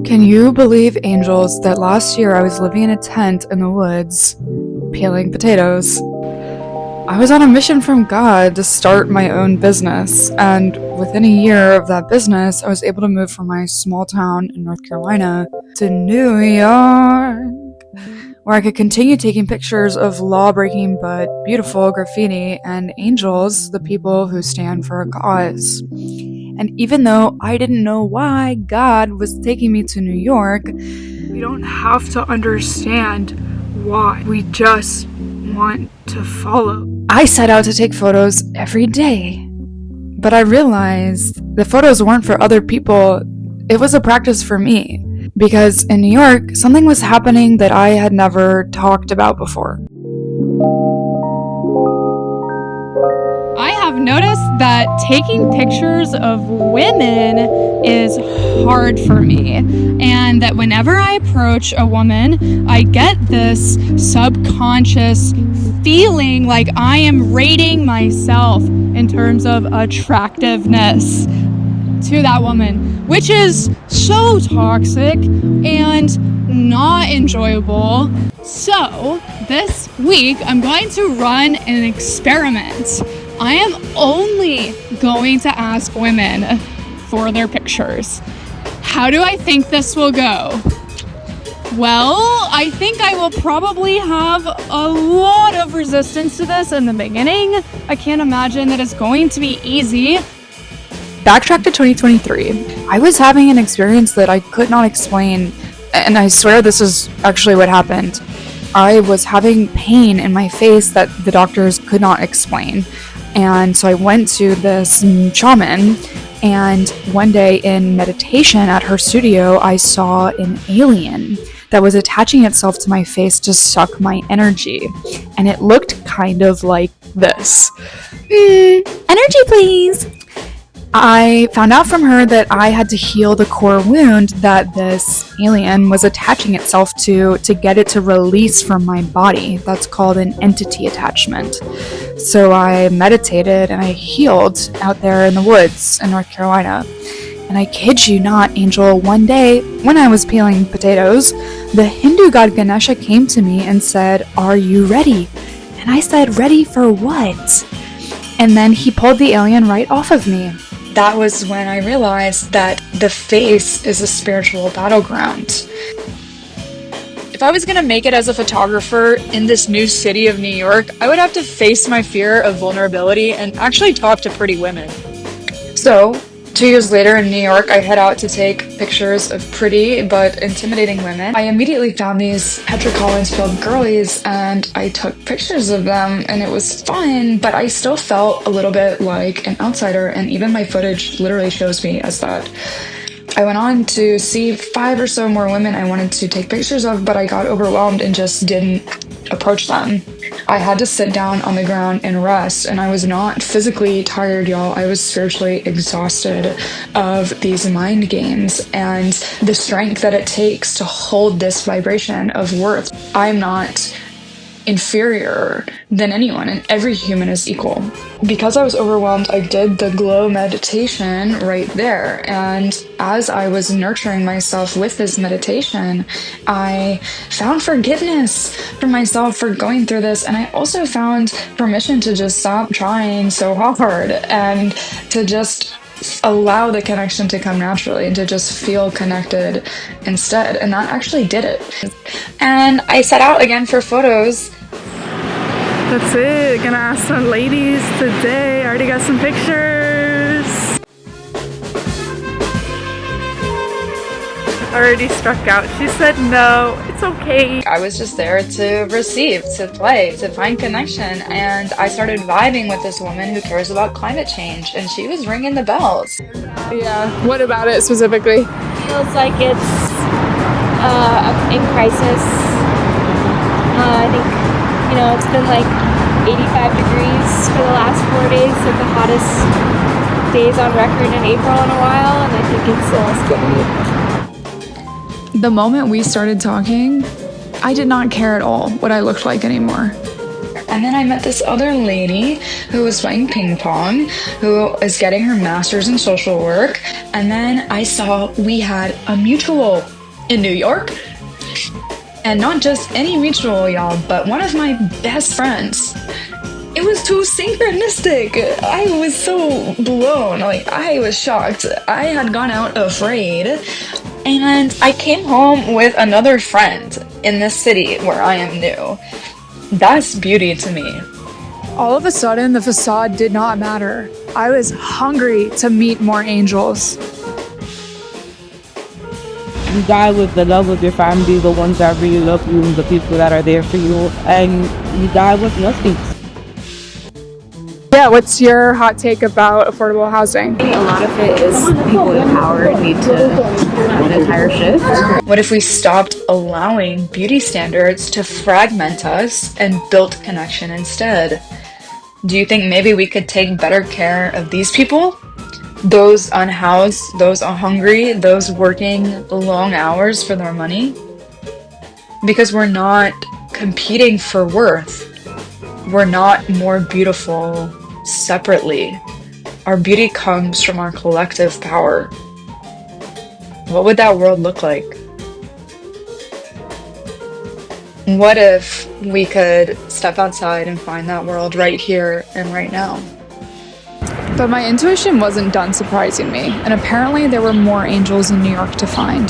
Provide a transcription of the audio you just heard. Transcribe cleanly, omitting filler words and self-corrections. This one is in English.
Can you believe, angels, that last year I was living in a tent in the woods, peeling potatoes? I was on a mission from God to start my own business, and within a year of that business, I was able to move from my small town in North Carolina to New York, where I could continue taking pictures of law-breaking but beautiful graffiti and angels, the people who stand for a cause. And even though I didn't know why God was taking me to New York, we don't have to understand why. We just want to follow. I set out to take photos every day, but I realized the photos weren't for other people. It was a practice for me, because in New York, something was happening that I had never talked about before. I have noticed that taking pictures of women is hard for me, and that whenever I approach a woman, I get this subconscious feeling like I am rating myself in terms of attractiveness to that woman, which is so toxic and not enjoyable. So this week I'm going to run an experiment. I am only going to ask women for their pictures. How do I think this will go? Well, I think I will probably have a lot of resistance to this in the beginning. I can't imagine that it's going to be easy. Backtrack to 2023. I was having an experience that I could not explain, and I swear this is actually what happened. I was having pain in my face that the doctors could not explain. And so I went to this shaman, and one day in meditation at her studio, I saw an alien that was attaching itself to my face to suck my energy. And it looked kind of like this. Energy, please. I found out from her that I had to heal the core wound that this alien was attaching itself to get it to release from my body. That's called an entity attachment. So I meditated and I healed out there in the woods in North Carolina. And I kid you not, Angel, one day when I was peeling potatoes, the Hindu god Ganesha came to me and said, "Are you ready?" And I said, "Ready for what?" And then he pulled the alien right off of me. That was when I realized that the face is a spiritual battleground. If I was gonna make it as a photographer in this new city of New York, I would have to face my fear of vulnerability and actually talk to pretty women. So, 2 years later in New York, I head out to take pictures of pretty but intimidating women. I immediately found these Petra Collins-filled girlies and I took pictures of them, and it was fun, but I still felt a little bit like an outsider, and even my footage literally shows me as that. I went on to see 5 or so more women I wanted to take pictures of, but I got overwhelmed and just didn't approach them. I had to sit down on the ground and rest, and I was not physically tired, y'all. I was spiritually exhausted of these mind games and the strength that it takes to hold this vibration of worth. I'm not inferior than anyone, and every human is equal. Because I was overwhelmed, I did the glow meditation right there, and as I was nurturing myself with this meditation, I found forgiveness for myself for going through this, and I also found permission to just stop trying so hard and to just allow the connection to come naturally and to just feel connected instead. And that actually did it. And I set out again for photos. That's it. Gonna ask some ladies today. I already got some pictures. Already struck out. She said no, it's okay. I was just there to receive, to play, to find connection, and I started vibing with this woman who cares about climate change, and she was ringing the bells. Yeah, what about it specifically? Feels like it's in crisis. I think, it's been like 85 degrees for the last 4 days, like the hottest days on record in April in a while, and I think it's scary. The moment we started talking, I did not care at all what I looked like anymore. And then I met this other lady who was playing ping pong, who is getting her master's in social work. And then I saw we had a mutual in New York. And not just any mutual, y'all, but one of my best friends. It was too synchronistic. I was so blown. Like, I was shocked. I had gone out afraid. And I came home with another friend in this city where I am new. That's beauty to me. All of a sudden, the facade did not matter. I was hungry to meet more angels. You die with the love of your family, the ones that really love you, the people that are there for you, and you die with nothing. Yeah, what's your hot take about affordable housing? A lot of it is people in power need to an entire shift. What if we stopped allowing beauty standards to fragment us and built connection instead? Do you think maybe we could take better care of these people? Those unhoused, those hungry, those working long hours for their money? Because we're not competing for worth. We're not more beautiful separately. Our beauty comes from our collective power. What would that world look like? What if we could step outside and find that world right here and right now? But my intuition wasn't done surprising me, and apparently there were more angels in New York to find.